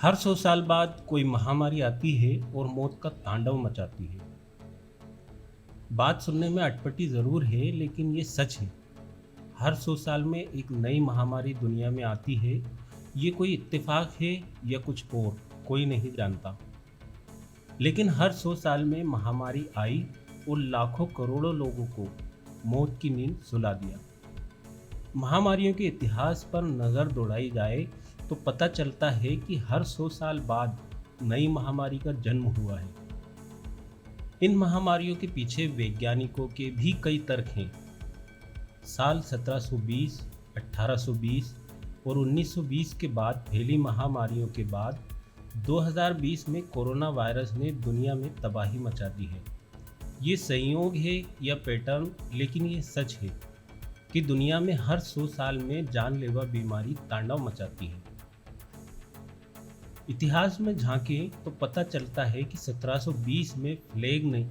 हर 100 साल बाद कोई महामारी आती है और मौत का तांडव मचाती है। बात सुनने में अटपटी ज़रूर है, लेकिन ये सच है। हर 100 साल में एक नई महामारी दुनिया में आती है। ये कोई इत्तेफाक है या कुछ और, कोई नहीं जानता। लेकिन हर 100 साल में महामारी आई और लाखों करोड़ों लोगों को मौत की नींद सुला दिया। महामारियों के इतिहास पर नज़र दौड़ाई जाए तो पता चलता है कि हर 100 साल बाद नई महामारी का जन्म हुआ है। इन महामारियों के पीछे वैज्ञानिकों के भी कई तर्क हैं। साल 1720, 1820 और 1920 के बाद फैली महामारियों के बाद 2020 में कोरोना वायरस ने दुनिया में तबाही मचा दी है। ये संयोग है या पैटर्न, लेकिन ये सच है कि दुनिया में हर 100 साल में जानलेवा बीमारी तांडव मचाती है। इतिहास में झांकें तो पता चलता है कि 1720 में प्लेग ने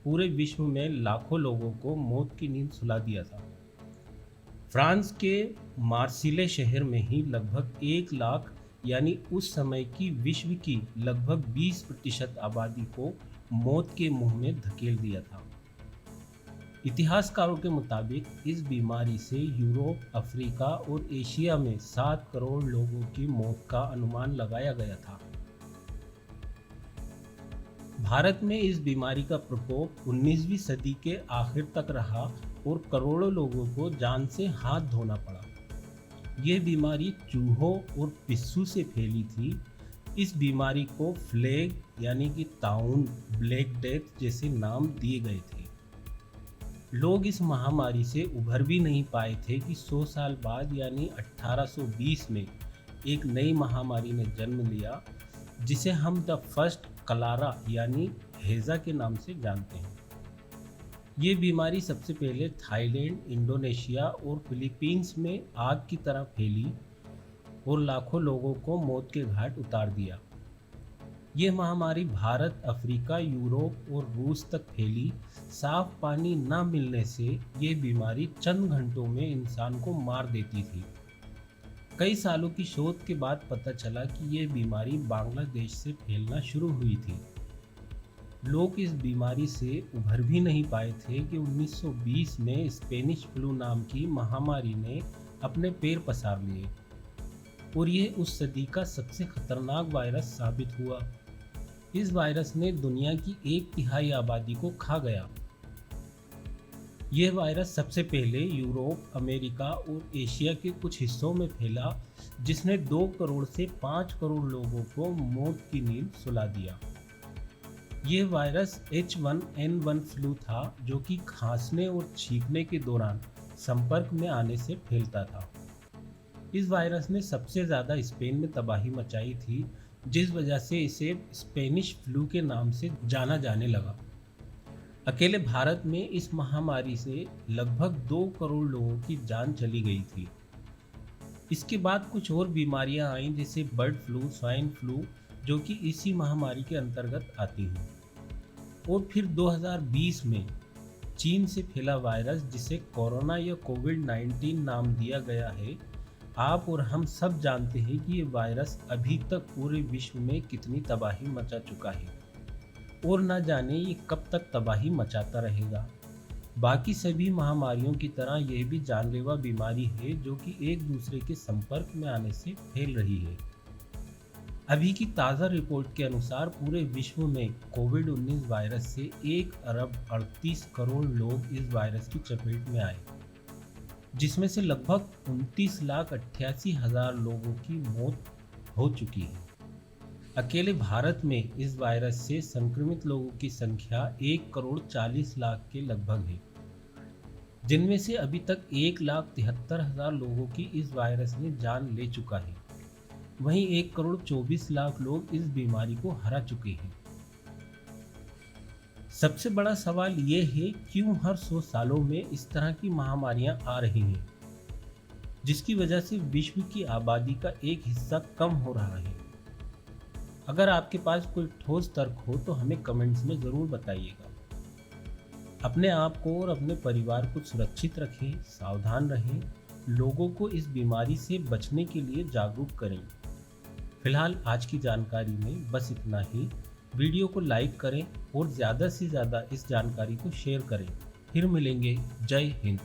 पूरे विश्व में लाखों लोगों को मौत की नींद सुला दिया था। फ्रांस के मार्सिले शहर में ही लगभग 1 लाख यानी उस समय की विश्व की लगभग 20% आबादी को मौत के मुंह में धकेल दिया था। इतिहासकारों के मुताबिक इस बीमारी से यूरोप, अफ्रीका और एशिया में 7 करोड़ लोगों की मौत का अनुमान लगाया गया था। भारत में इस बीमारी का प्रकोप 19वीं सदी के आखिर तक रहा और करोड़ों लोगों को जान से हाथ धोना पड़ा। ये बीमारी चूहों और पिस्सू से फैली थी। इस बीमारी को प्लेग यानी कि ताउन, ब्लैक डेथ जैसे नाम दिए गए थे। लोग इस महामारी से उभर भी नहीं पाए थे कि 100 साल बाद यानी 1820 में एक नई महामारी ने जन्म लिया, जिसे हम द फर्स्ट कलारा यानी हैजा के नाम से जानते हैं। ये बीमारी सबसे पहले थाईलैंड, इंडोनेशिया और फिलीपींस में आग की तरह फैली और लाखों लोगों को मौत के घाट उतार दिया। ये महामारी भारत, अफ्रीका, यूरोप और रूस तक फैली। साफ पानी न मिलने से ये बीमारी चंद घंटों में इंसान को मार देती थी। कई सालों की शोध के बाद पता चला कि ये बीमारी बांग्लादेश से फैलना शुरू हुई थी। लोग इस बीमारी से उभर भी नहीं पाए थे कि 1920 में स्पेनिश फ्लू नाम की महामारी ने अपने पैर पसार लिए और ये उस सदी का सबसे खतरनाक वायरस साबित हुआ। इस वायरस ने दुनिया की 1/3 आबादी को खा गया। यह वायरस सबसे पहले यूरोप, अमेरिका और एशिया के कुछ हिस्सों में फैला, जिसने 2 करोड़ से 5 करोड़ लोगों को मौत की नींद सुला दिया। यह वायरस H1N1 फ्लू था, जो कि खांसने और छींकने के दौरान संपर्क में आने से फैलता था। इस वायरस ने सबसे ज़्यादा स्पेन में तबाही मचाई थी, जिस वजह से इसे स्पेनिश फ्लू के नाम से जाना जाने लगा। अकेले भारत में इस महामारी से लगभग 2 करोड़ लोगों की जान चली गई थी। इसके बाद कुछ और बीमारियां आईं, जैसे बर्ड फ्लू, स्वाइन फ्लू, जो कि इसी महामारी के अंतर्गत आती हैं। और फिर 2020 में चीन से फैला वायरस, जिसे कोरोना या कोविड-19 नाम दिया गया है। आप और हम सब जानते हैं कि ये वायरस अभी तक पूरे विश्व में कितनी तबाही मचा चुका है और न जाने ये कब तक तबाही मचाता रहेगा। बाकी सभी महामारियों की तरह यह भी जानलेवा बीमारी है, जो कि एक दूसरे के संपर्क में आने से फैल रही है। अभी की ताज़ा रिपोर्ट के अनुसार पूरे विश्व में कोविड-19 वायरस से 1 अरब 38 करोड़ लोग इस वायरस की चपेट में आए, जिसमें से लगभग 29,88,000 लोगों की मौत हो चुकी है। अकेले भारत में इस वायरस से संक्रमित लोगों की संख्या 1 करोड़ 40 लाख के लगभग है, जिनमें से अभी तक 1,73,000 लोगों की इस वायरस ने जान ले चुका है। वहीं 1 करोड़ 24 लाख लोग इस बीमारी को हरा चुके हैं। सबसे बड़ा सवाल ये है, क्यों हर 100 सालों में इस तरह की महामारियां आ रही हैं, जिसकी वजह से विश्व की आबादी का एक हिस्सा कम हो रहा है। अगर आपके पास कोई ठोस तर्क हो तो हमें कमेंट्स में ज़रूर बताइएगा। अपने आप को और अपने परिवार को सुरक्षित रखें, सावधान रहें, लोगों को इस बीमारी से बचने के लिए जागरूक करें। फिलहाल आज की जानकारी में बस इतना ही। वीडियो को लाइक करें और ज़्यादा से ज़्यादा इस जानकारी को शेयर करें। फिर मिलेंगे। जय हिंद।